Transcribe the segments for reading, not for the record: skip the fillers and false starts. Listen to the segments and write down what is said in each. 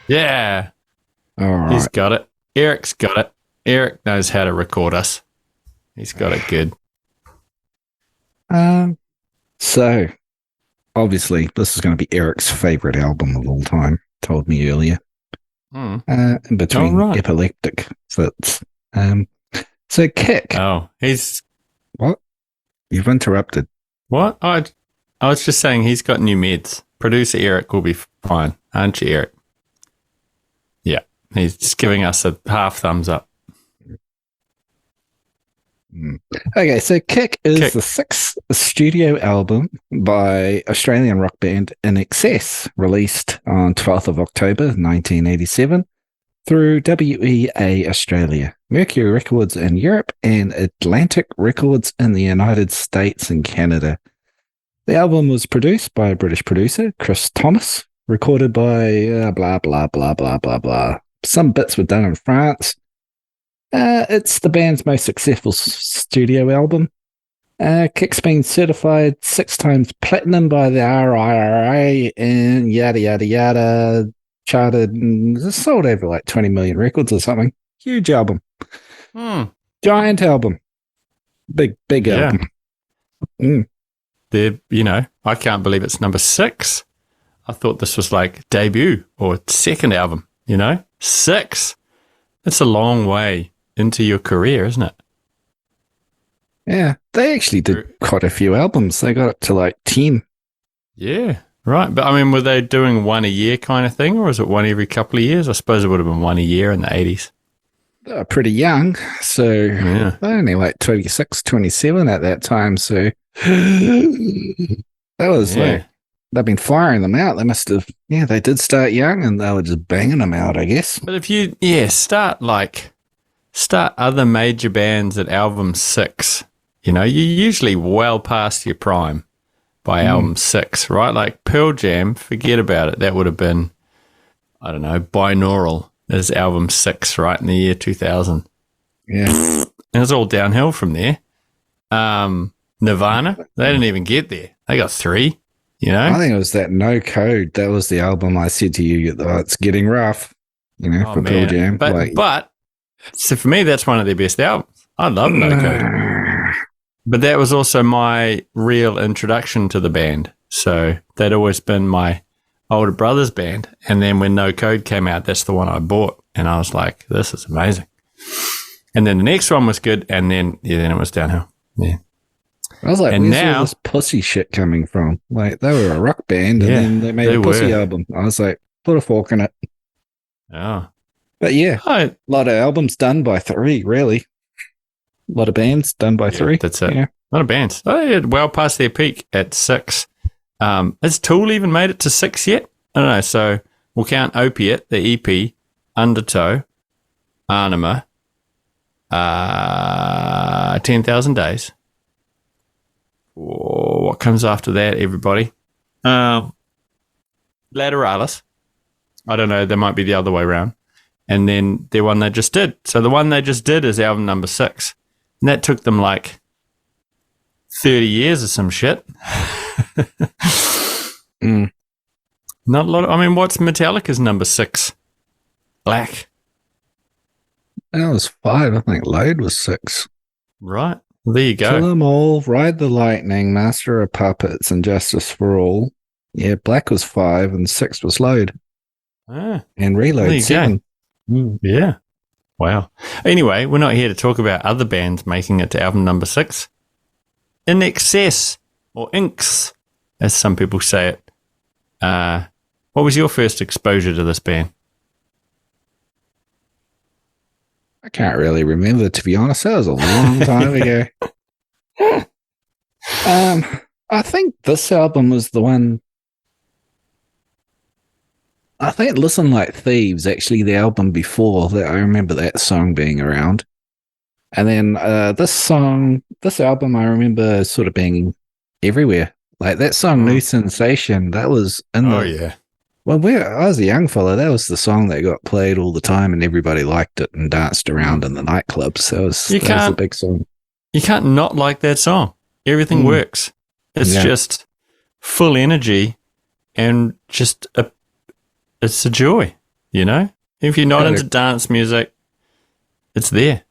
Yeah, All he's right. got it. Eric's got it. Eric knows how to record us. He's got it good. Um, so obviously this is going to be Eric's favorite album of all time. Told me earlier. Hmm. In All between right. epileptic fits. So Kick. Oh, he's What? You've interrupted. what? I was just saying he's got new meds. Producer Eric will be fine, aren't you, Eric? Yeah, he's just giving us a half thumbs up. Okay, so Kick is Kick. the sixth studio album by Australian rock band INXS, released on 12th of October 1987 through WEA Australia, Mercury Records in Europe, and Atlantic Records in the United States and Canada. The album was produced by a British producer, Chris Thomas, recorded by blah, blah, blah, blah, blah, blah. Some bits were done in France. It's the band's most successful studio album. Kick's been certified 6 times platinum by the RIRA and yada, yada, yada. Charted and sold over like 20 million records or something. Huge album. Giant album. Big Yeah. album. Mm. I can't believe it's number 6. I thought this was like debut or second album, 6. It's a long way into your career, isn't it? Yeah, they actually did quite a few albums. They got up to like 10. Yeah, right. But I mean, were they doing one a year kind of thing, or was it one every couple of years? I suppose it would have been one a year in the 80s. They were pretty young, so Yeah. they're only like 26, 27 at that time. So that was like, they've been firing them out. They must have, they did start young and they were just banging them out, I guess. But if you, start other major bands at album 6, you're usually well past your prime by album 6, right? Like Pearl Jam, forget about it. That would have been, I don't know, Binaural is album 6, right, in the year 2000. Yeah. And it's all downhill from there. Nirvana, they didn't even get there. They got 3, I think it was that No Code. That was the album I said to you, it's getting rough, for Pearl Jam. But so for me, that's one of their best albums. I love No Code. But that was also my real introduction to the band. So they'd always been my older brother's band. And then when No Code came out, that's the one I bought. And I was like, this is amazing. And then the next one was good. And then it was downhill. Yeah. I was like, and where's now, all this pussy shit coming from? Like, they were a rock band and then they made a pussy album. I was like, put a fork in it. Oh. But a lot of albums done by 3, really. A lot of bands done by 3. That's it. Yeah. A lot of bands. They well past their peak at 6. Has Tool even made it to 6 yet? I don't know. So we'll count Opiate, the EP, Undertow, Anima, 10,000 Days. What comes after that, everybody? Lateralis. I don't know. There might be the other way around. And then the one they just did. So the one they just did is album number 6. And that took them like 30 years or some shit. Not a lot of, what's Metallica's number 6? Black. That was 5. I think Load was 6. Right. Well, there you go. Kill 'Em All, Ride the Lightning, Master of Puppets, and Justice for All. Yeah, Black was 5 and 6 was Load. And Reload 7. Yeah. Wow. Anyway, we're not here to talk about other bands making it to album number 6. INXS, or INXS, as some people say it. What was your first exposure to this band? I can't really remember, to be honest. That was a long time ago. I think this album was the one. I think Listen Like Thieves, actually, the album before that. I remember that song being around. And then this album, I remember sort of being everywhere. Like that song, New Sensation, that was in the. Oh, yeah. Well, I was a young fella. That was the song that got played all the time and everybody liked it and danced around in the nightclubs. So that was a big song. You can't not like that song. Everything works. It's just full energy and just it's a joy. you know? If you're not Gotta- into dance music, it's there.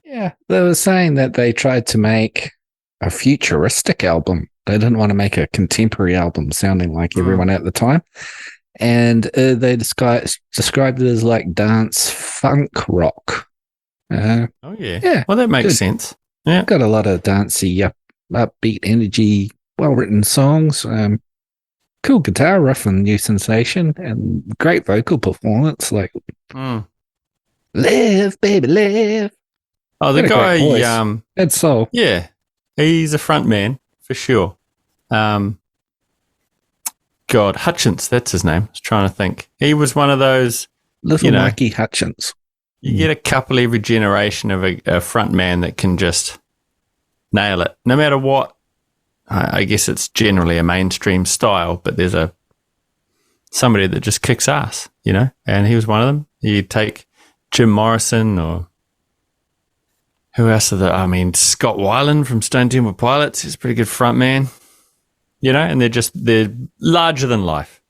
Yeah, they were saying that they tried to make a futuristic album. They didn't want to make a contemporary album sounding like everyone at the time. And they described it as like dance funk rock. Oh, yeah. Yeah, Well, that makes good. sense. Yeah. Got a lot of dancey, upbeat energy, well-written songs. Cool guitar riff and new sensation, and great vocal performance. Like, live, baby, live. Oh, the Got a great voice. guy, That's soul. yeah, he's a front man for sure. God, Hutchins, that's his name. I was trying to think. He was one of those, Little Mikey Hutchins. you get a couple every generation of a front man that can just nail it. No matter what, I guess it's generally a mainstream style, but there's somebody that just kicks ass, and he was one of them. You take Jim Morrison or who else are there? I mean, Scott Weiland from Stone Temple Pilots. He's a pretty good front man, and they're larger than life,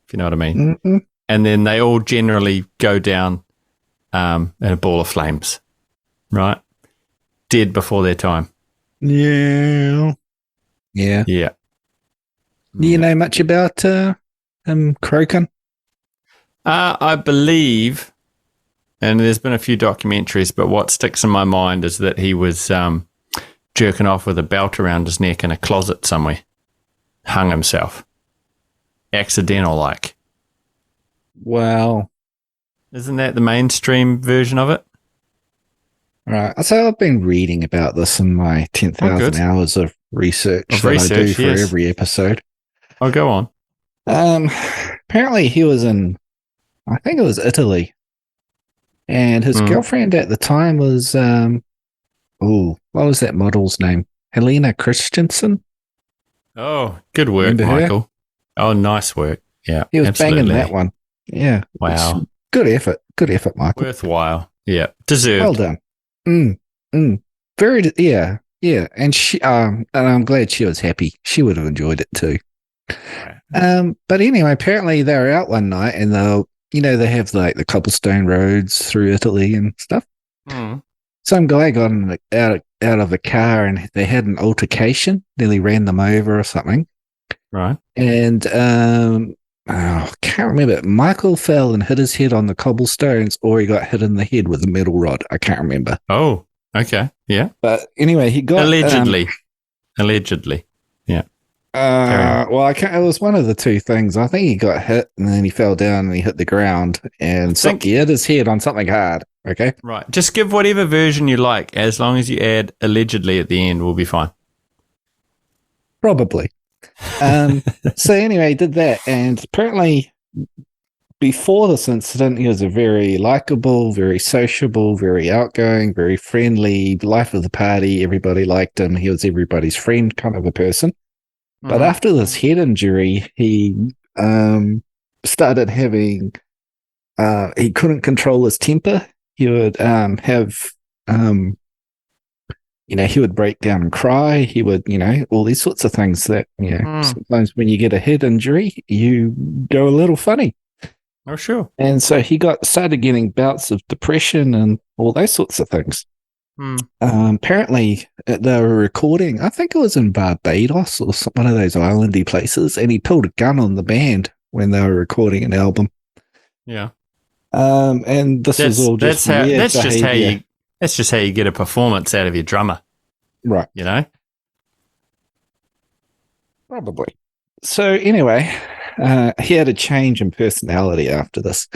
if you know what I mean. Mm-hmm. And then they all generally go down in a ball of flames, right? Dead before their time. Yeah. Yeah. Yeah. Do you know much about Crokin? I believe, and there's been a few documentaries, but what sticks in my mind is that he was jerking off with a belt around his neck in a closet somewhere. Hung himself. Accidental like. Wow. Isn't that the mainstream version of it? Right. So I've been reading about this in my 10,000 hours of research I do for every episode. Oh, go on. Apparently he was in, I think it was Italy. And his girlfriend at the time was, what was that model's name? Helena Christensen. Oh, good work, Michael. Oh, nice work. Yeah, he was banging that one. Yeah. Wow. Good effort. Good effort, Michael. Worthwhile. Yeah. Deserved. Well done. Very, yeah. Yeah. And she, and I'm glad she was happy. She would have enjoyed it too. But anyway, apparently they were out one night and they have like the cobblestone roads through Italy and stuff. Some guy got out of a car and they had an altercation, nearly ran them over or something. Right. And I can't remember. Michael fell and hit his head on the cobblestones, or he got hit in the head with a metal rod. I can't remember. Oh, okay. Yeah. But anyway, he got allegedly. Yeah. Well, it was one of the two things. I think he got hit and then he fell down and he hit the ground and he hit his head on something hard. Okay. Right. Just give whatever version you like, as long as you add allegedly at the end, we'll be fine. Probably. So anyway, he did that. And apparently before this incident, he was a very likable, very sociable, very outgoing, very friendly, life of the party. Everybody liked him. He was everybody's friend kind of a person. But after this head injury, he started having, he couldn't control his temper. He would he would break down and cry. He would, all these sorts of things that, sometimes when you get a head injury, you go a little funny. Oh, sure. And so he started getting bouts of depression and all those sorts of things. Apparently they were recording, I think it was in Barbados or one of those islandy places, and he pulled a gun on the band when they were recording an album. Yeah. And this was all just that's just how you get a performance out of your drummer. Right. Probably. So anyway, he had a change in personality after this.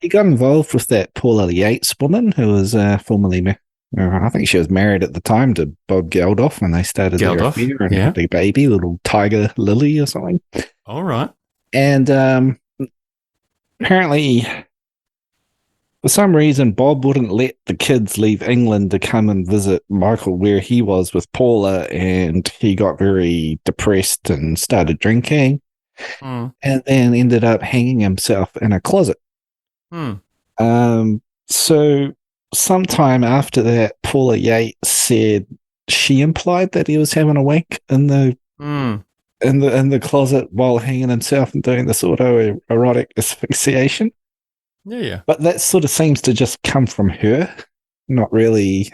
He got involved with that Paula Yates woman who was formerly I think she was married at the time to Bob Geldof when they started their affair and had a baby, little Tiger Lily or something. All right. And apparently, for some reason, Bob wouldn't let the kids leave England to come and visit Michael where he was with Paula, and he got very depressed and started drinking and then ended up hanging himself in a closet. So sometime after that, Paula Yates said she implied that he was having a wank in the in the closet while hanging himself and doing this autoerotic asphyxiation. Yeah, yeah. But that sort of seems to just come from her, not really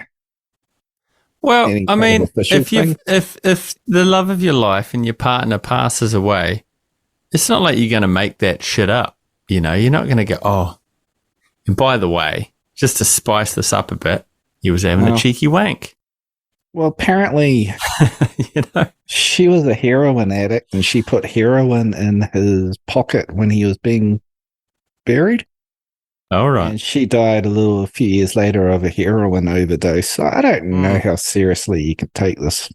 Well, any I kind of mean, official thing. if the love of your life and your partner passes away, it's not like you're going to make that shit up. You know, you're not going to go, oh, and by the way, just to spice this up a bit, he was having a Well, cheeky wank. well, apparently You know? she was a heroin addict and she put heroin in his pocket when he was being buried. All right. And she died a few years later of a heroin overdose. So I don't know Mm. how seriously you can take this.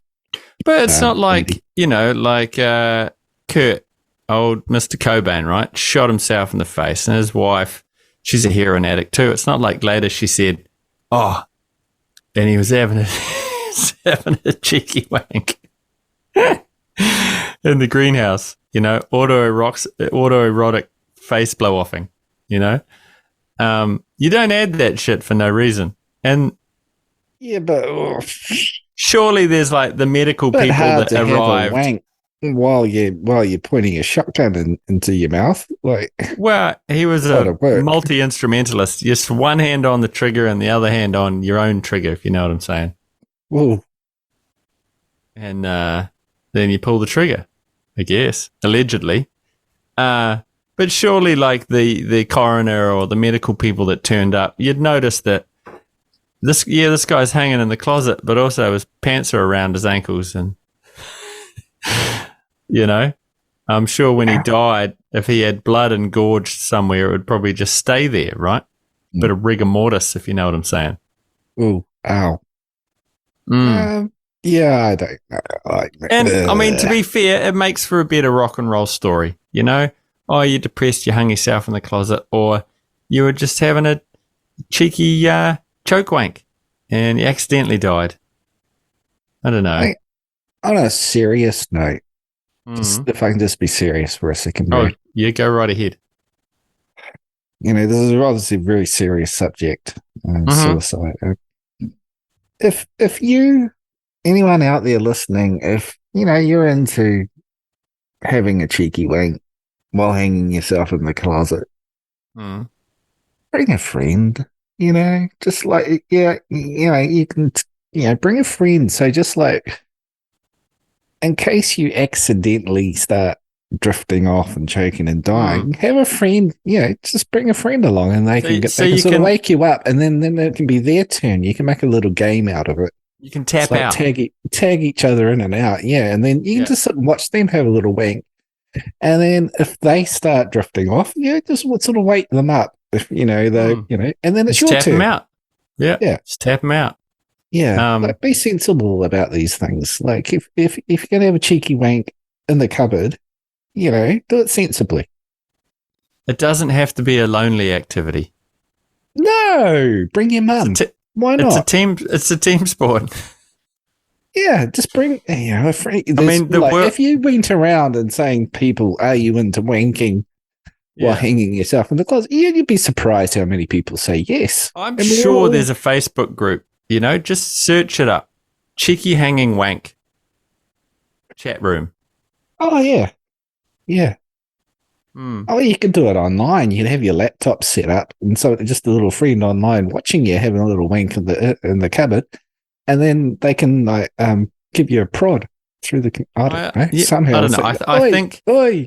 But it's not lady. like, you know, like Kurt, old Mr. Cobain, right? Shot himself in the face, and his wife, she's a heroin addict too. It's not like later she said, oh, and he was having having a cheeky wank in the greenhouse, you know, autoerotic face blow offing, you know. You don't add that shit for no reason. And Yeah, but surely there's like the medical bit people hard that to have a arrived. wank while you're pointing a shotgun into your mouth. Like, Well, he was gotta a work. multi-instrumentalist. Just one hand on the trigger and the other hand on your own trigger, if you know what I'm saying. Well, And then you pull the trigger, I guess, allegedly. But surely, like the coroner or the medical people that turned up, you'd notice that this guy's hanging in the closet, but also his pants are around his ankles, and you know, I'm sure when he died, if he had blood engorged somewhere, it would probably just stay there, right? Mm. Bit of rigor mortis, if you know what I'm saying. oh, ow. Mm. Yeah, I don't know. Like, And I mean, to be fair, it makes for a better rock and roll story, you know? Oh, you're depressed, you hung yourself in the closet, or you were just having a cheeky choke wank and you accidentally died. I don't know. on a serious note, Mm. if I can just be serious for a second, Oh, bro. yeah, go right ahead. You know, this is obviously a very serious subject, suicide. If you, anyone out there listening, if you know you're into having a cheeky wank while hanging yourself in the closet, Mm. bring a friend. You know, just like you can, bring a friend. So just like in case you accidentally start drifting off and choking and dying, have a friend, just bring a friend along and they can sort of wake you up, and then it can be their turn. You can make a little game out of it. You can tap like out. Tag each other in and out. Yeah. And then you can just sit and watch them have a little wank. And then if they start drifting off, just sort of wake them up. If and then it's your turn. Tap them out. Yeah. Just tap them out. Yeah, like be sensible about these things. Like if you're gonna have a cheeky wank in the cupboard, do it sensibly. It doesn't have to be a lonely activity. No, bring your mum. Why not? It's a team sport. Yeah, just bring a friend. I mean, if you went around and saying people, "Are you into wanking?" while hanging yourself in the closet, you'd be surprised how many people say yes. I'm sure there's a Facebook group. Just search it up. Cheeky hanging wank. Chat room. Oh, yeah. Yeah. Mm. Oh, you can do it online. You can have your laptop set up, and so just a little friend online watching you having a little wank in the cupboard, and then they can give you a prod through the. I don't know. Somehow, I don't know.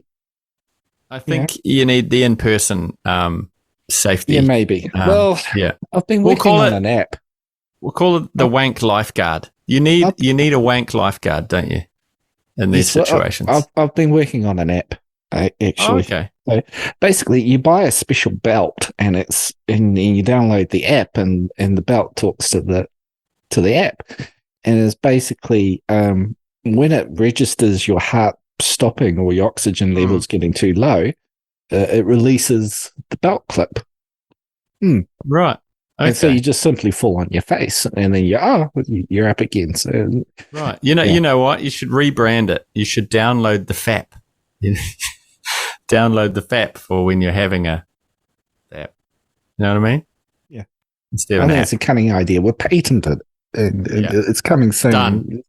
I think you need the in-person safety. Yeah, maybe. I've been working on an app. We'll call it the wank lifeguard. You need a wank lifeguard, don't you? In these situations. I've been working on an app, actually. Oh, okay. So basically, you buy a special belt, and you download the app, and the belt talks to the app, and it's basically when it registers your heart stopping or your oxygen levels getting too low, it releases the belt clip. Right. Okay. And so you just simply fall on your face, and then you're up again. So right. You know what? You should rebrand it. You should download the FAP. Download the FAP for when you're having a app. You know what I mean? Yeah. Instead of I think it's a cunning idea. We're patented, and it's coming soon.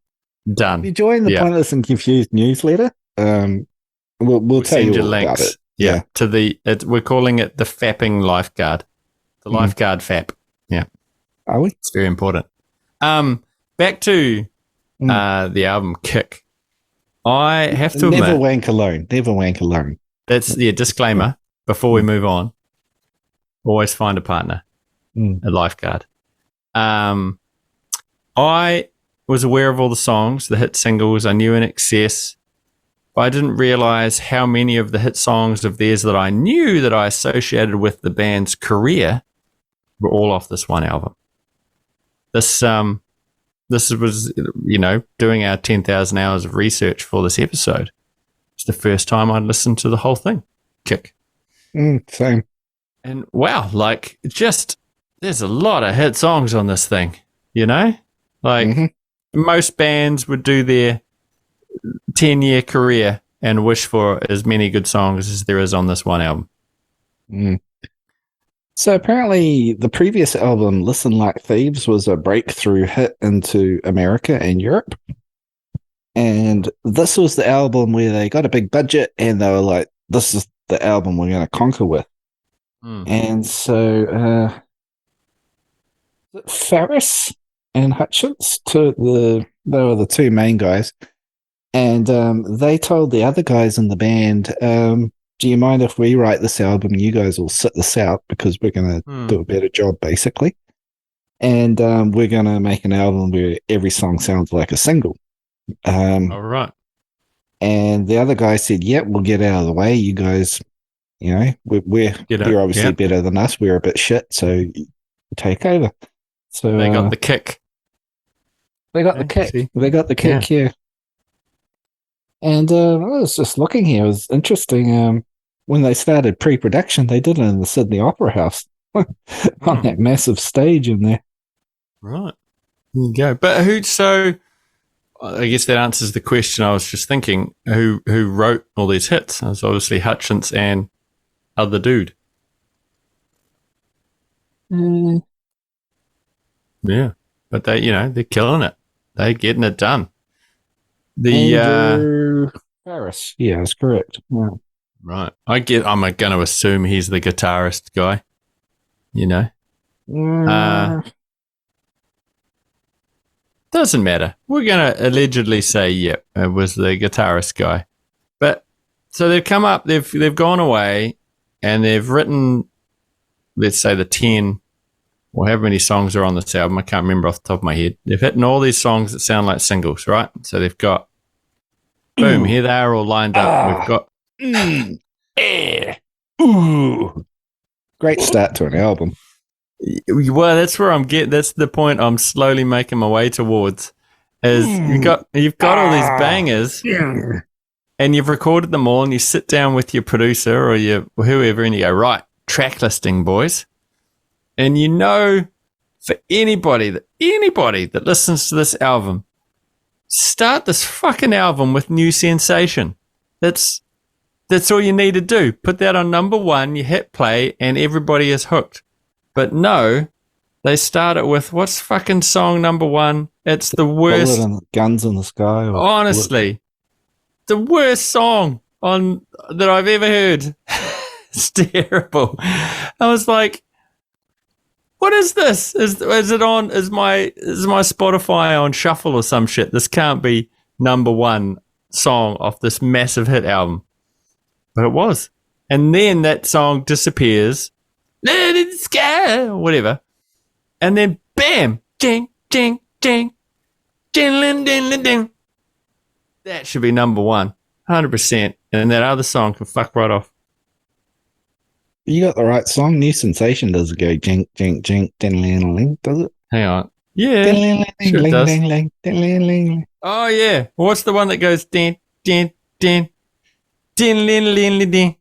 Done. You join the Pointless and Confused newsletter? we'll tell send you you all about links. it. Yeah. We're calling it the fapping lifeguard. The lifeguard fap. Yeah. Are we? It's very important. Back to the album Kick. I have to Never admit, wank alone. Never wank alone. that's the disclaimer before we move on. Always find a partner, a lifeguard. I was aware of all the songs, the hit singles. I knew INXS, but I didn't realize how many of the hit songs of theirs that I knew that I associated with the band's career were all off this one album. This was, doing our 10,000 hours of research for this episode. It's the first time I'd listened to the whole thing. Kick. Same. And wow, there's a lot of hit songs on this thing, most bands would do their 10-year career and wish for as many good songs as there is on this one album. So apparently the previous album, Listen Like Thieves, was a breakthrough hit into America and Europe. And this was the album where they got a big budget and they were like, this is the album we're going to conquer with. And so Ferris and Hutchins, they were the two main guys. And they told the other guys in the band, do you mind if we write this album? You guys will sit this out because we're going to do a better job, basically. And we're going to make an album where every song sounds like a single. All right. And the other guy said, yep, we'll get out of the way. You guys, you're obviously better than us. We're a bit shit, so you take over. So they got the kick. They got the kick. See? They got the kick, yeah. And I was just looking here. It was interesting. When they started pre-production, they did it in the Sydney Opera House on that massive stage in there. Right. There you go. But so I guess that answers the question I was just thinking. Who wrote all these hits? It was obviously Hutchins and other dude. Yeah. But they're killing it. They're getting it done. Andrew Ferris. Yeah, that's correct. Yeah. Right. I'm going to assume he's the guitarist guy. Doesn't matter. We're going to allegedly say, yep, it was the guitarist guy. But so they've come up, they've gone away, and they've written, let's say, the 10 or however many songs are on this album. I can't remember off the top of my head. They've hit all these songs that sound like singles, right? So they've got, boom, here they are all lined up. We've got great start to an album. Well, that's where that's the point I'm slowly making my way towards. Is you've got all these bangers, and you've recorded them all, and you sit down with your producer or whoever, and you go, right, track listing, boys. And for anybody that listens to this album, start this fucking album with New Sensation. That's all you need to do. Put that on number 1, you hit play, and everybody is hooked. But no, they start it with, what's fucking song number 1? It's the worst. Guns in the Sky. Honestly, the worst song that I've ever heard. It's terrible. I was like, what is this? Is my Spotify on shuffle or some shit? This can't be number 1 song off this massive hit album. But it was. And then that song disappears. Let it sky, whatever. And then bam, ding, ding, ding, ding, ding, ding, ding. That should be number 1, 100%. And that other song can fuck right off. You got the right song. New Sensation does go jink, jink, jink, ding, ling, ling, does it? Hang on. Yeah. Sure it does. Oh, yeah. What's the one that goes din, din, din, din, lin, lin, lin, din?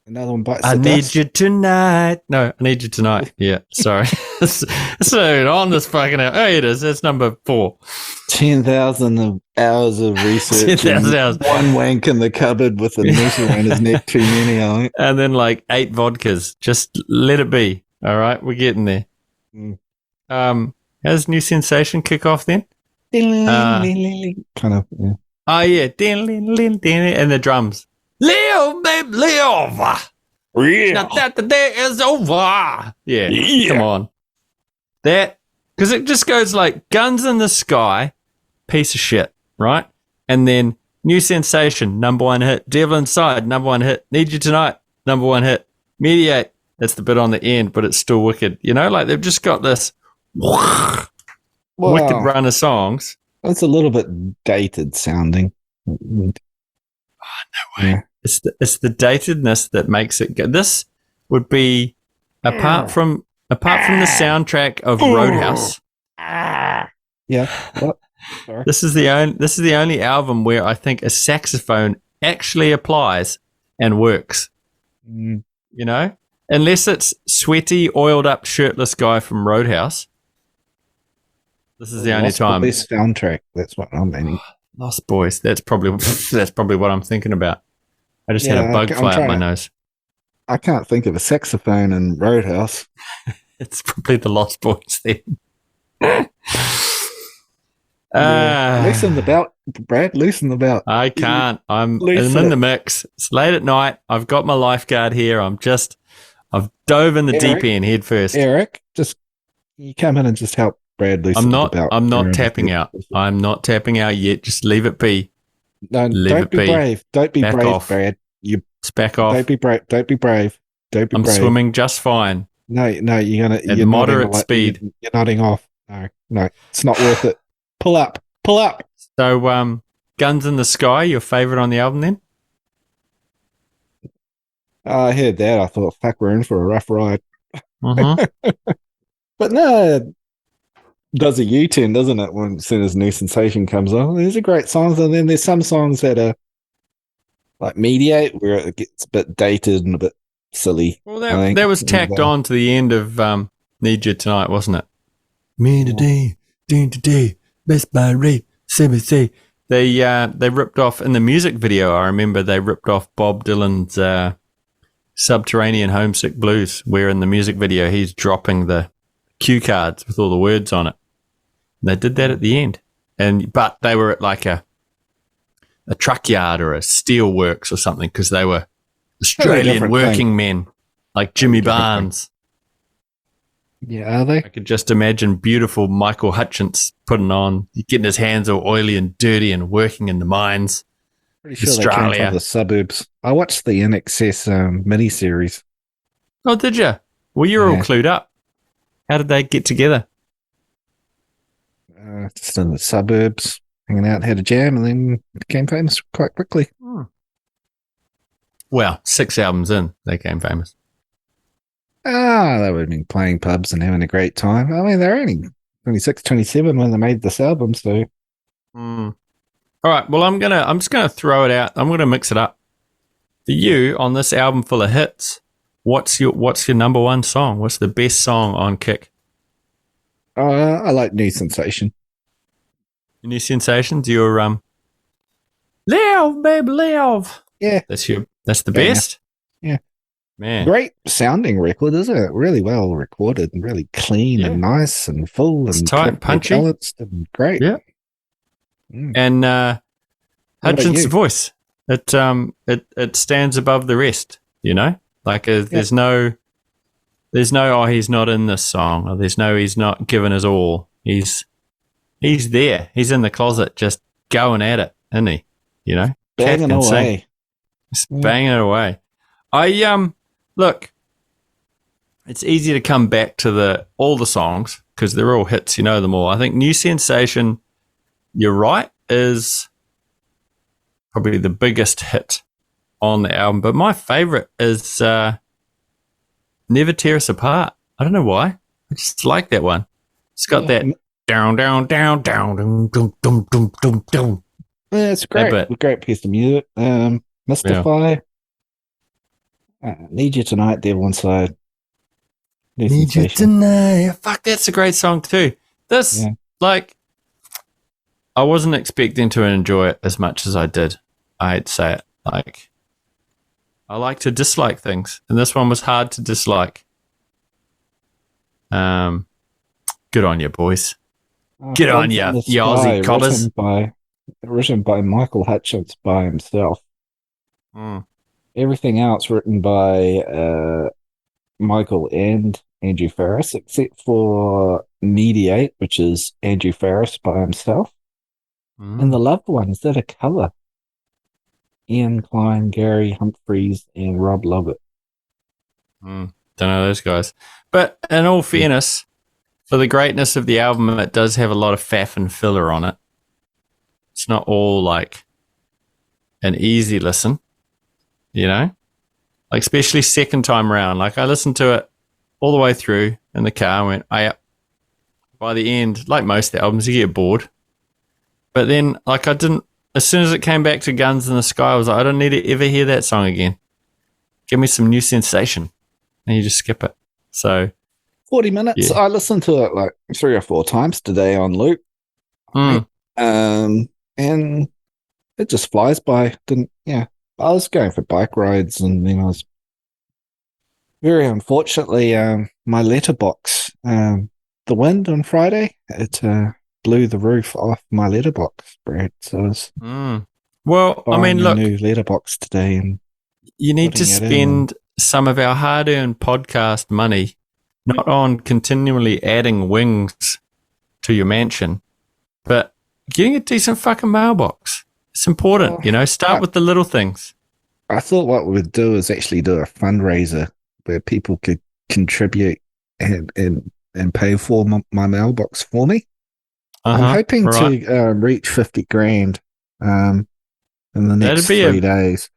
Another one bites I the need dust. you tonight. No, I need you tonight. Yeah, sorry. So on this fucking... Oh, it is. That's number 4. 10,000 hours of research. 10,000 hours. One wank in the cupboard with a noose around his neck, too many, I think. And then 8 vodkas. Just let it be. All right, we're getting there. How's New Sensation kick off then? Kind of, yeah. Oh, yeah. And the drums. Live, babe, live. Not that the day is over. Yeah. Come on. That, because it just goes like Guns in the Sky, piece of shit, right? And then New Sensation, number one hit. Devil Inside, number one hit. Need You Tonight, number one hit. Mediate, that's the bit on the end, but it's still wicked. You know, like they've just got this wicked run of songs. It's a little bit dated sounding. Oh, no way. Yeah. It's the datedness that makes it good. This would be, apart from the soundtrack of Roadhouse. Yeah. What? This is the only album where I think a saxophone actually applies and works. You know, unless it's sweaty, oiled up, shirtless guy from Roadhouse. This is the only time. Best soundtrack. That's what I'm meaning. Lost Boys. That's probably what I'm thinking about. I just had a bug fly up my nose. I can't think of a saxophone in Roadhouse. It's probably the Lost Boys then. Loosen the belt, Brad. Loosen the belt. I can't. I'm in the mix. It's late at night. I've got my lifeguard here. I've dove in the deep end head first. Eric, just you come in and just help Brad loosen the belt. I'm not tapping out. I'm not tapping out yet. Just leave it be. No, don't be brave. Don't be brave, Brad. Just back off. Don't be brave. Don't be brave. Don't be brave. I'm swimming just fine. No, you're at moderate speed. You're nodding off. No, it's not worth it. Pull up. So, Guns in the Sky, your favorite on the album then? I heard that. I thought, fuck, we're in for a rough ride. Mm-hmm. But no, it does a U-turn, doesn't it? When as soon as New Sensation comes on, there's a great songs, and then there's some songs that are like Mediate, where it gets a bit dated and a bit silly. Well, that was tacked on to the end of Need You Tonight, wasn't it? Me today, best by rate, CBC. They ripped off in the music video. I remember they ripped off Bob Dylan's Subterranean Homesick Blues, where in the music video he's dropping the cue cards with all the words on it. And they did that at the end, but they were at like a truck yard or a steel works or something, because they were Australian working men like Jimmy Barnes. Yeah, are they? I could just imagine beautiful Michael Hutchence putting on, getting his hands all oily and dirty and working in the mines. Pretty sure Australia. They came from the suburbs. I watched the INXS miniseries. Oh, did you? Well, you're all clued up. How did they get together? Just in the suburbs, hanging out, had a jam, and then became famous quite quickly. Well, 6 albums in, they became famous. They would have been playing pubs and having a great time. I mean, they're only 26, 27 when they made this album, so. All right, well, I'm just gonna throw it out. I'm gonna mix it up. For you, on this album full of hits, what's your number one song? What's the best song on Kick? I like New Sensation. New Sensations, your live, baby, live. Yeah, that's the best. Yeah, man, great sounding record, isn't it? Really well recorded and really clean and nice and full and tight, punchy, balanced and great. Yeah, and Hutchins' voice, it stands above the rest. You know, like there's no oh, he's not in this song, or there's no he's not given his all. He's there. He's in the closet, just going at it, isn't he? You know, banging away. Just banging it away. Look, it's easy to come back to all the songs because they're all hits. You know them all. I think New Sensation, you're right, is probably the biggest hit on the album. But my favorite is Never Tear Us Apart. I don't know why. I just like that one. It's got that down, down, down, down, dum, dum, dum, dum, dum, dum. Yeah, it's great. Great piece of music. Mystify. Need You Tonight, Devil Inside. Need You Tonight. Fuck, that's a great song too. I wasn't expecting to enjoy it as much as I did. I hate to say it. Like, I like to dislike things, and this one was hard to dislike. Good on you, boys. Get on you, Aussie collars. By written by Michael Hutchence by himself. Mm. Everything else written by Michael and Andrew Ferris, except for Mediate, which is Andrew Ferris by himself. And the Mm. loved ones that are colour. Ian Klein, Gary Humphreys, and Rob Lovett. Mm. Don't know those guys. But in all fairness, for the greatness of the album, it does have a lot of faff and filler on it. It's not all like an easy listen, you know? Like, especially second time round. Like, I listened to it all the way through in the car and went, by the end, like most albums, you get bored. But then, like, I didn't, as soon as it came back to Guns in the Sky, I was like, I don't need to ever hear that song again. Give me some new sensation. And you just skip it. So, 40 minutes. yeah. I listened to it like 3 or 4 times today on loop. Mm. And it just flies by. I was going for bike rides, and then I was very unfortunately, my letterbox, the wind on Friday, it blew the roof off my letterbox, Brad. So I was Well, I mean, buying a look, new letterbox today, and you need to putting it in and- spend some of our hard earned podcast money not on continually adding wings to your mansion, but getting a decent fucking mailbox. It's important, start with the little things. I thought what we'd do is actually do a fundraiser where people could contribute and pay for my mailbox for me. I'm hoping to reach 50 grand in the next 3 days.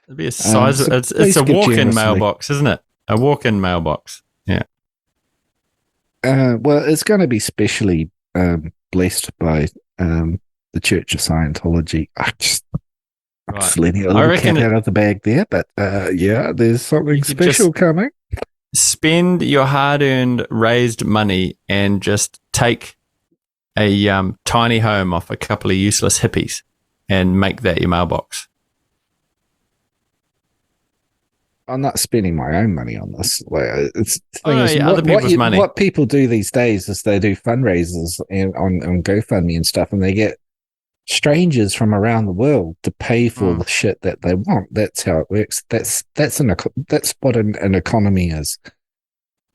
It'd be a size. So it's a walk-in mailbox, isn't it? A walk-in mailbox. Yeah. Well, it's going to be specially blessed by the Church of Scientology. I'm just letting a little cat out of the bag there, but there's something special coming. Spend your hard-earned, raised money and just take a tiny home off a couple of useless hippies and make that your mailbox. I'm not spending my own money on this. Other people's money. What people do these days is they do fundraisers on GoFundMe and stuff, and they get strangers from around the world to pay for the shit that they want. That's how it works. That's what an economy is.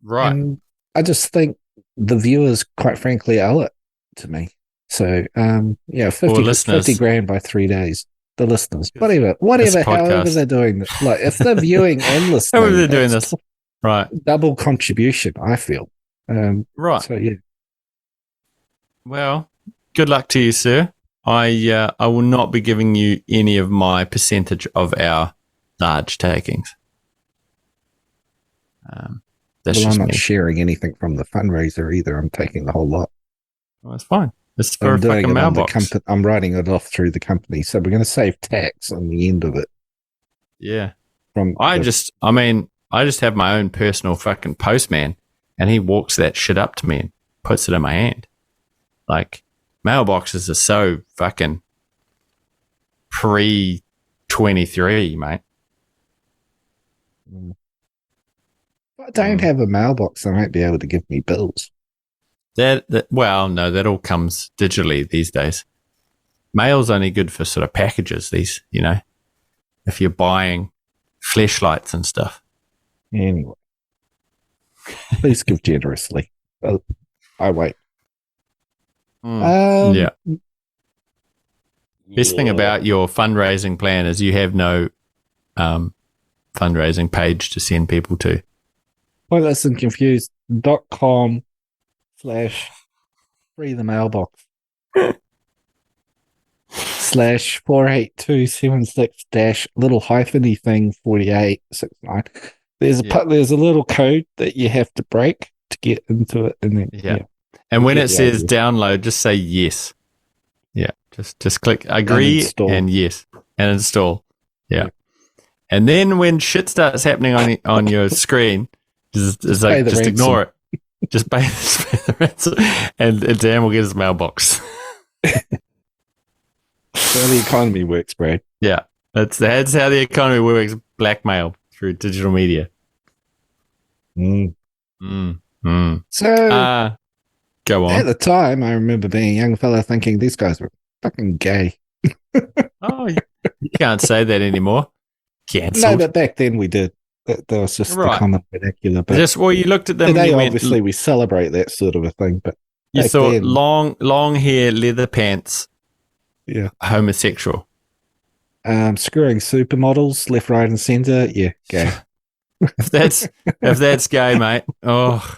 Right. And I just think the viewers, quite frankly, owe it to me. So, 50 grand by 3 days. The listeners, whatever, however they're doing it. Like, if they're viewing and listening, however they're doing this, right? Double contribution, I feel. Right. So, yeah. Well, good luck to you, sir. I will not be giving you any of my percentage of our large takings. I'm not sharing anything from the fundraiser either. I'm taking the whole lot. Well, that's fine. It's for a fucking mailbox. I'm writing it off through the company, so we're going to save tax on the end of it. Yeah. I just have my own personal fucking postman, and he walks that shit up to me and puts it in my hand. Like, mailboxes are so fucking pre-23, mate. If I don't have a mailbox, I won't be able to give me bills. No, that all comes digitally these days. Mail's only good for sort of packages, if you're buying fleshlights and stuff. Anyway, please give generously. I wait. Yeah. Best thing about your fundraising plan is you have no fundraising page to send people to. pointlessandconfused.com/free the mailbox /48276 little hypheny thing 4869. There's a little code that you have to break to get into it, and then and when it says download, just say yes. Yeah, just click agree and yes and install. Yeah. And then when shit starts happening on your screen, just ignore it. Just pay the ransom, and Dan will get his mailbox. That's how the economy works, Brad. Yeah, that's how the economy works. Blackmail through digital media. So go on. At the time, I remember being a young fella thinking these guys were Fucking gay. Oh, you can't say that anymore. No, Cancelled. but back then we did. That was just the Right. common vernacular. But Just well, you looked at them and today, you went. obviously, we celebrate that sort of a thing. But You back thought then, long hair, leather pants, yeah. homosexual. Screwing supermodels left, right, and center. Yeah, gay. If that's gay, mate. Oh,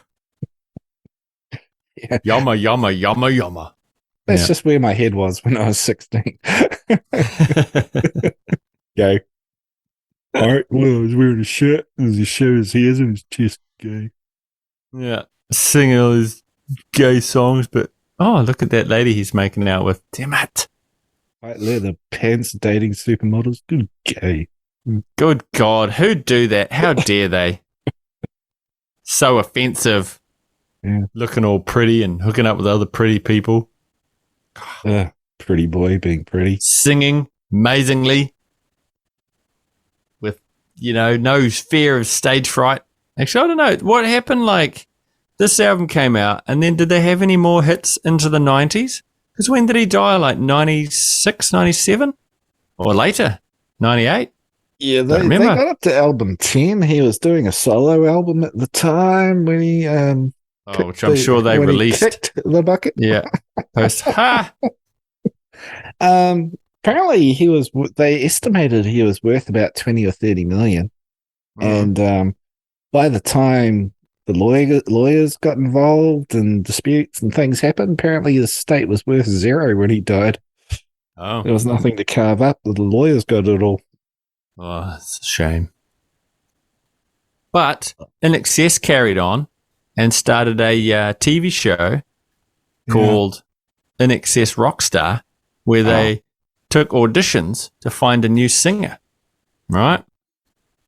Yeah. yumma. That's Yeah. just where my head was when I was 16. Gay. All right. Well, I was wearing a shirt. As he showed his ears and his chest. Gay. Yeah, singing all these gay songs, but oh, look at that lady he's making out with. Damn it. White leather pants, dating supermodels. Good gay. Good God, who'd do that? How dare they? So offensive. Yeah. Looking all pretty and hooking up with other pretty people. Pretty boy being pretty. Singing amazingly. With, no fear of stage fright. Actually, I don't know. What happened, this album came out, and then did they have any more hits into the 90s? Because when did he die? 96, 97? Or later? 98? Yeah, they got up to album 10. He was doing a solo album at the time when he which I'm sure they released. Kicked the bucket. Yeah. Post. Ha! Apparently they estimated he was worth about 20 or 30 million. And by the time the lawyers got involved and disputes and things happened, apparently his estate was worth zero when he died. Oh. There was nothing to carve up. The lawyers got it all. Oh, that's a shame. But INXS carried on and started a TV show called INXS Rockstar, where they took auditions to find a new singer, right?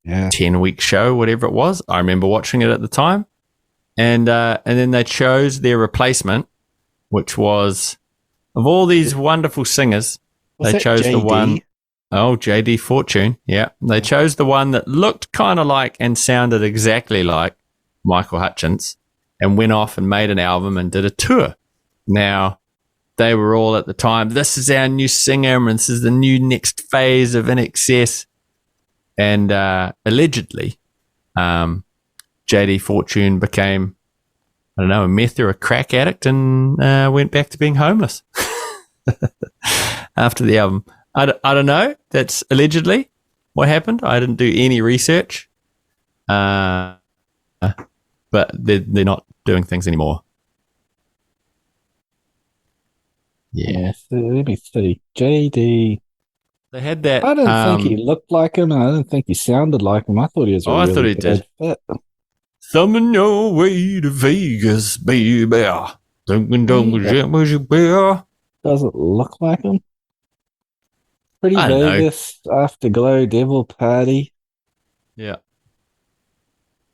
Yeah. 10-week show, whatever it was. I remember watching it at the time. And then they chose their replacement, which was, of all these wonderful singers, they chose JD? the one. Oh, JD Fortune. Yeah. They chose the one that looked kind of like and sounded exactly like Michael Hutchence and went off and made an album and did a tour. Now, they were all at the time, this is our new singer and this is the new next phase of INXS. And allegedly, JD Fortune became, I don't know, a meth or a crack addict and went back to being homeless after the album. I don't know. That's allegedly what happened. I didn't do any research. But they're not doing things anymore. Yeah. So let me see. JD. They had that. I didn't think he looked like him, and I didn't think he sounded like him. I thought he was I thought he did. Fit. Thumbing your way to Vegas, baby. Doesn't look like him. Pretty I don't know. Vegas, Afterglow, Devil Party. Yeah.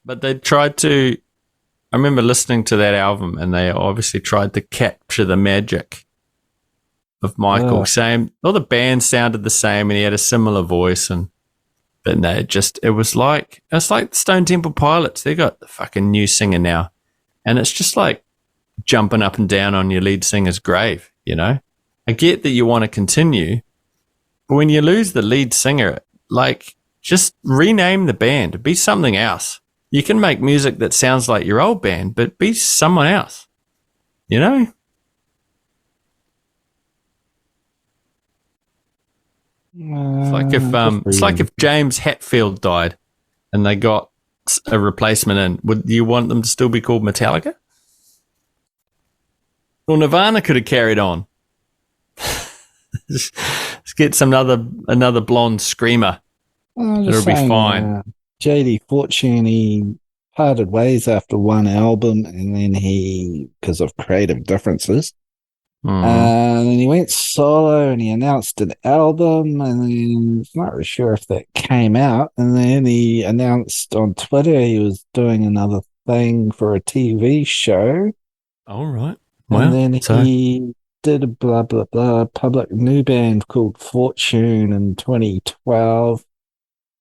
But they tried to, I remember listening to that album and they obviously tried to capture the magic of Michael. Same, all the bands sounded the same and he had a similar voice but no, it was like Stone Temple Pilots. They got the fucking new singer now. And it's just like jumping up and down on your lead singer's grave, I get that you want to continue, but when you lose the lead singer, just rename the band, be something else. You can make music that sounds like your old band, but be someone else, It's like if James Hetfield died and they got a replacement in, would you want them to still be called Metallica? Well, Nirvana could have carried on. Let's get another blonde screamer. It'll be fine. JD Fortune, he parted ways after one album, and then because of creative differences, and then he went solo and he announced an album, and then I'm not really sure if that came out, and then he announced on Twitter he was doing another thing for a TV show. All right. And then he did a blah, blah, blah public new band called Fortune in 2012.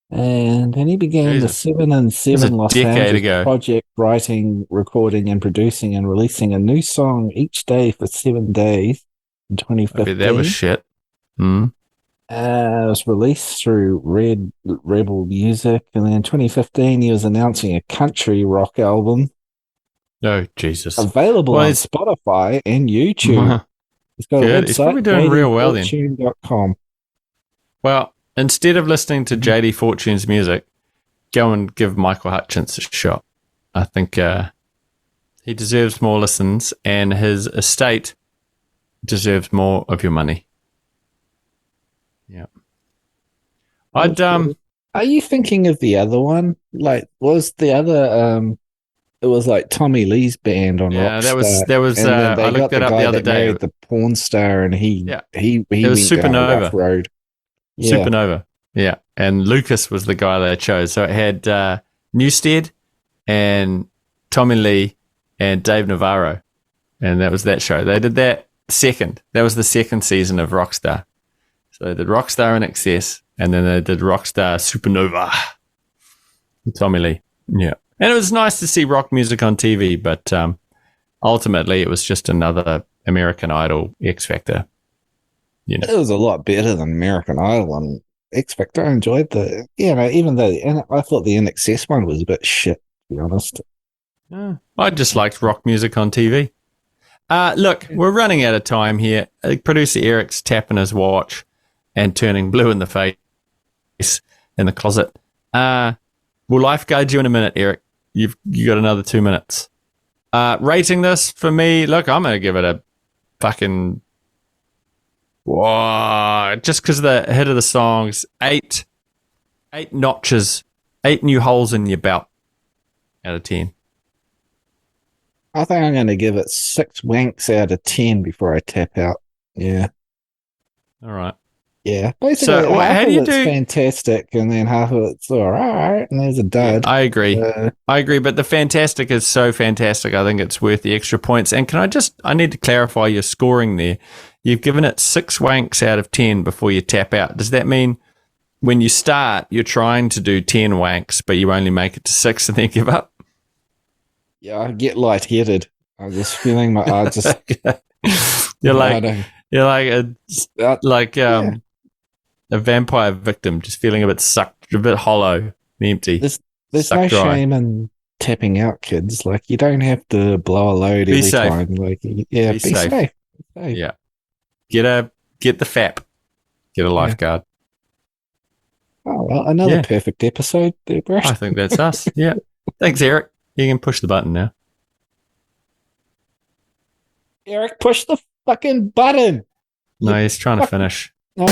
And then he began the 7 and 7 Los Angeles project, writing, recording, and producing and releasing a new song each day for 7 days. in I bet that was 2015. shit. Mm. It was released through Rebel Music, and then in 2015 he was announcing a country rock album Oh, Jesus. available Well, on it's Spotify and YouTube. He's got a good. He's website, probably doing real well then. jdfortune.com. Well, instead of listening to JD Fortune's music, go and give Michael Hutchence a shot. I think he deserves more listens, and his estate deserves more of your money. Yeah. Are you thinking of the other one? Like, was the other it was like Tommy Lee's band on Yeah, Rockstar, that was and then I they looked got that the up the guy other that day. married the porn star, and he Yeah. he It was went down a rough Supernova. road. Yeah. Supernova. Yeah. And Lucas was the guy they chose. So it had Newstead and Tommy Lee and Dave Navarro. And that was that show. They did that second. That was the second season of Rockstar. So they did Rockstar INXS, and then they did Rockstar Supernova with Tommy Lee. Yeah. And it was nice to see rock music on TV, but ultimately it was just another American Idol X Factor. You know. It was a lot better than American Idol and X Factor. I enjoyed even though I thought the NXS one was a bit shit, to be honest. I just liked rock music on TV. Look, we're running out of time here. Producer Eric's tapping his watch and turning blue in the face in the closet. We'll lifeguard you in a minute, Eric. You got another 2 minutes. Rating this for me, look, I'm going to give it a fucking... Whoa, just because of the hit of the songs, 8 notches, 8 new holes in your belt out of 10. I think I'm going to give it 6 wanks out of 10 before I tap out. Yeah. All right. Yeah. Basically, So, half how do of you it's do? fantastic, and then half of it's all right, and there's a dud. Yeah, I agree, but the fantastic is so fantastic. I think it's worth the extra points. And I need to clarify your scoring there. You've given it 6 wanks out of 10 before you tap out. Does that mean when you start, you're trying to do 10 wanks, but you only make it to 6 and then give up? Yeah, I get lightheaded. I'm just feeling you're like a vampire victim, just feeling a bit sucked, a bit hollow and empty. There's no shame in tapping out, kids. Like, you don't have to blow a load every time. Like, yeah, be safe. Yeah. Get the FAP. Get a lifeguard. Oh, well, another perfect episode there, bro. I think that's us. Yeah. Thanks, Eric. You can push the button now. Eric, push the fucking button. No, he's trying to finish. No.